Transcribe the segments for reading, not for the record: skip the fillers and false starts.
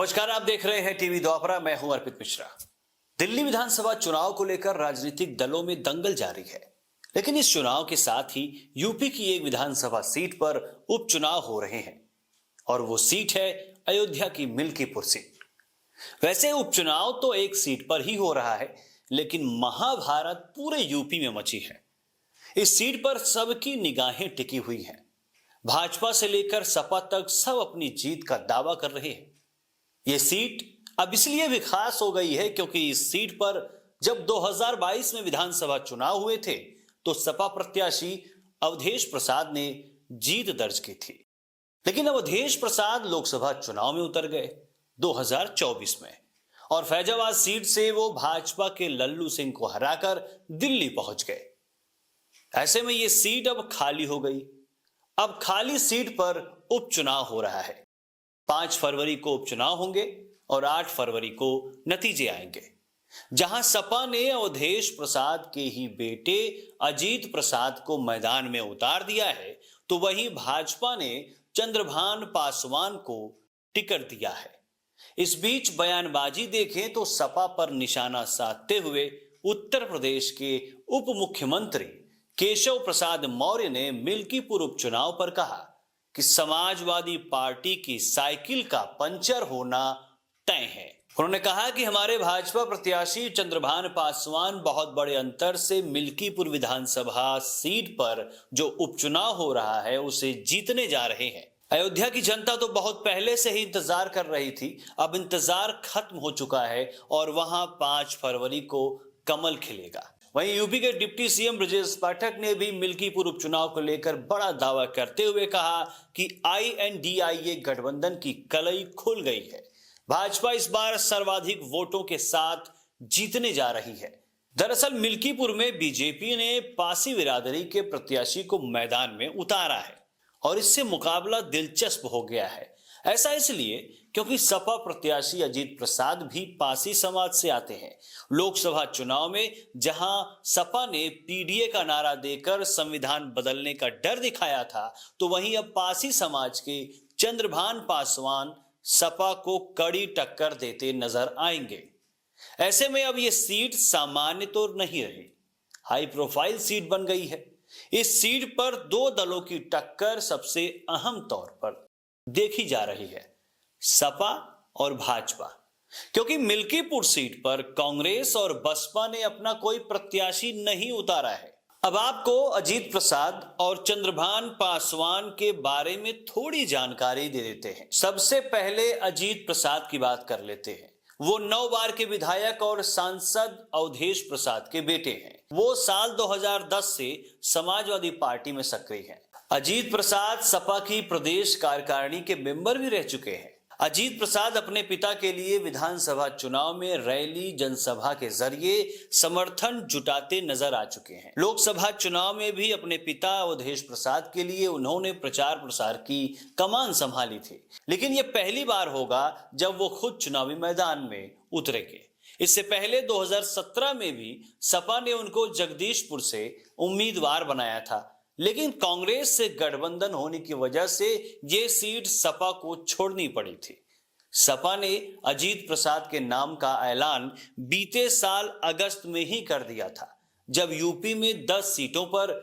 नमस्कार, आप देख रहे हैं टीवी द्वापरा। मैं हूं अर्पित मिश्रा। दिल्ली विधानसभा चुनाव को लेकर राजनीतिक दलों में दंगल जारी है, लेकिन इस चुनाव के साथ ही यूपी की एक विधानसभा सीट पर उपचुनाव हो रहे हैं और वो सीट है अयोध्या की मिल्कीपुर सीट। वैसे उपचुनाव तो एक सीट पर ही हो रहा है, लेकिन महाभारत पूरे यूपी में मची है। इस सीट पर सबकी निगाहें टिकी हुई हैं। भाजपा से लेकर सपा तक सब अपनी जीत का दावा कर रहे हैं। यह सीट अब इसलिए भी खास हो गई है क्योंकि इस सीट पर जब 2022 में विधानसभा चुनाव हुए थे तो सपा प्रत्याशी अवधेश प्रसाद ने जीत दर्ज की थी। लेकिन अवधेश प्रसाद लोकसभा चुनाव में उतर गए 2024 में और फैजाबाद सीट से वो भाजपा के लल्लू सिंह को हराकर दिल्ली पहुंच गए। ऐसे में यह सीट अब खाली हो गई। अब खाली सीट पर उपचुनाव हो रहा है। 5 फरवरी को उपचुनाव होंगे और 8 फरवरी को नतीजे आएंगे। जहां सपा ने अवधेश प्रसाद के ही बेटे अजीत प्रसाद को मैदान में उतार दिया है, तो वहीं भाजपा ने चंद्रभान पासवान को टिकट दिया है। इस बीच बयानबाजी देखें तो सपा पर निशाना साधते हुए उत्तर प्रदेश के उप मुख्यमंत्री केशव प्रसाद मौर्य ने मिल्कीपुर उपचुनाव पर कहा कि समाजवादी पार्टी की साइकिल का पंचर होना तय है। उन्होंने कहा कि हमारे भाजपा प्रत्याशी चंद्रभान पासवान बहुत बड़े अंतर से मिल्कीपुर विधानसभा सीट पर जो उपचुनाव हो रहा है उसे जीतने जा रहे हैं। अयोध्या की जनता तो बहुत पहले से ही इंतजार कर रही थी। अब इंतजार खत्म हो चुका है और वहां 5 फरवरी को कमल खिलेगा। वहीं यूपी के डिप्टी सीएम ब्रजेश पाठक ने भी मिल्कीपुर उपचुनाव को लेकर बड़ा दावा करते हुए कहा कि INDIA गठबंधन की कलई खुल गई है। भाजपा इस बार सर्वाधिक वोटों के साथ जीतने जा रही है। दरअसल मिल्कीपुर में बीजेपी ने पासी बिरादरी के प्रत्याशी को मैदान में उतारा है और इससे मुकाबला दिलचस्प हो गया है। ऐसा इसलिए क्योंकि सपा प्रत्याशी अजीत प्रसाद भी पासी समाज से आते हैं। लोकसभा चुनाव में जहां सपा ने पीडीए का नारा देकर संविधान बदलने का डर दिखाया था, तो वहीं अब पासी समाज के चंद्रभान पासवान सपा को कड़ी टक्कर देते नजर आएंगे। ऐसे में अब यह सीट सामान्य तो नहीं रही, हाई प्रोफाइल सीट बन गई है। इस सीट पर 2 दलों की टक्कर सबसे अहम तौर पर देखी जा रही है, सपा और भाजपा, क्योंकि मिल्कीपुर सीट पर कांग्रेस और बसपा ने अपना कोई प्रत्याशी नहीं उतारा है। अब आपको अजीत प्रसाद और चंद्रभान पासवान के बारे में थोड़ी जानकारी दे देते हैं। सबसे पहले अजीत प्रसाद की बात कर लेते हैं। वो 9 बार के विधायक और सांसद अवधेश प्रसाद के बेटे हैं। वो साल 2010 से समाजवादी पार्टी में सक्रिय हैं। अजीत प्रसाद सपा की प्रदेश कार्यकारिणी के मेंबर भी रह चुके हैं। अजीत प्रसाद अपने पिता के लिए विधानसभा चुनाव में रैली जनसभा के जरिए समर्थन जुटाते नजर आ चुके हैं। लोकसभा चुनाव में भी अपने पिता अवधेश प्रसाद के लिए उन्होंने प्रचार प्रसार की कमान संभाली थी। लेकिन यह पहली बार होगा जब वो खुद चुनावी मैदान में उतरेंगे। इससे पहले 2017 में भी सपा ने उनको जगदीशपुर से उम्मीदवार बनाया था, लेकिन कांग्रेस से गठबंधन होने की वजह से यह सीट सपा को छोड़नी पड़ी थी। सपा ने अजीत प्रसाद के नाम का ऐलान बीते साल अगस्त में ही कर दिया था, जब यूपी में 10 सीटों पर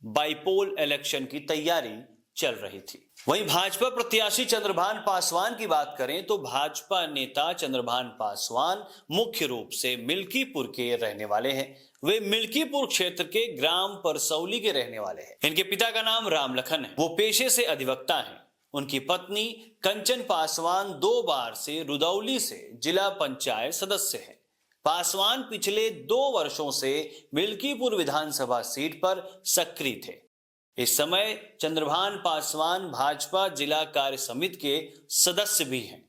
बाइपोल इलेक्शन की तैयारी चल रही थी। वहीं भाजपा प्रत्याशी चंद्रभान पासवान की बात करें तो भाजपा नेता चंद्रभान पासवान मुख्य रूप से मिल्कीपुर के रहने वाले हैं। वे मिल्कीपुर क्षेत्र के ग्राम परसौली के रहने वाले हैं। इनके पिता का नाम रामलखन है। वो पेशे से अधिवक्ता हैं। उनकी पत्नी कंचन पासवान 2 बार से रुदौली से जिला पंचायत सदस्य हैं। पासवान पिछले 2 वर्षों से मिल्कीपुर विधानसभा सीट पर सक्रिय थे। इस समय चंद्रभान पासवान भाजपा जिला कार्य समिति के सदस्य भी हैं।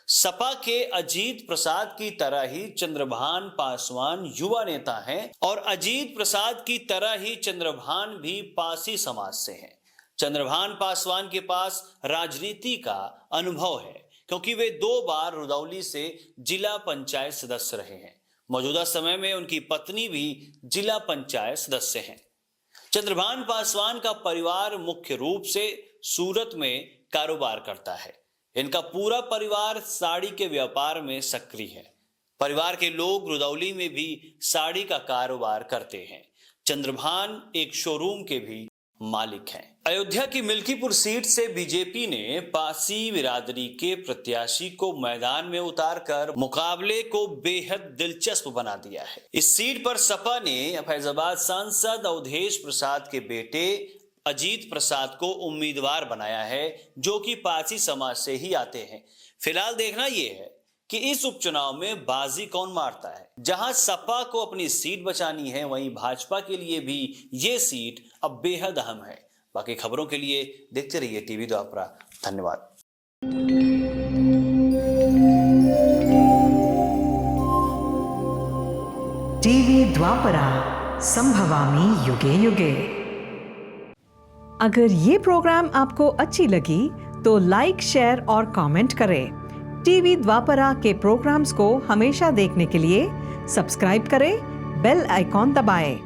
सपा के अजीत प्रसाद की तरह ही चंद्रभान पासवान युवा नेता हैं और अजीत प्रसाद की तरह ही चंद्रभान भी पासी समाज से हैं। चंद्रभान पासवान के पास राजनीति का अनुभव है क्योंकि वे 2 बार रुदौली से जिला पंचायत सदस्य रहे हैं। मौजूदा समय में उनकी पत्नी भी जिला पंचायत सदस्य हैं। चंद्रभान पासवान का परिवार मुख्य रूप से सूरत में कारोबार करता है। इनका पूरा परिवार साड़ी के व्यापार में सक्रिय है। परिवार के लोग रुदौली में भी साड़ी का कारोबार करते हैं। चंद्रभान एक शोरूम के भी मालिक हैं। अयोध्या की मिल्कीपुर सीट से बीजेपी ने पासी बिरादरी के प्रत्याशी को मैदान में उतारकर मुकाबले को बेहद दिलचस्प बना दिया है। इस सीट पर सपा ने फैजाबाद सांसद अवधेश प्रसाद के बेटे अजीत प्रसाद को उम्मीदवार बनाया है, जो कि पासी समाज से ही आते हैं। फिलहाल देखना यह है कि इस उपचुनाव में बाजी कौन मारता है। जहां सपा को अपनी सीट बचानी है, वहीं भाजपा के लिए भी ये सीट अब बेहद अहम है। बाकी खबरों के लिए देखते रहिए टीवी द्वापरा। धन्यवाद। टीवी द्वापरा, संभवामि युगे युगे। अगर ये प्रोग्राम आपको अच्छी लगी तो लाइक, शेयर और कमेंट करें। टीवी द्वापरा के प्रोग्राम्स को हमेशा देखने के लिए सब्सक्राइब करें, बेल आइकॉन दबाएं।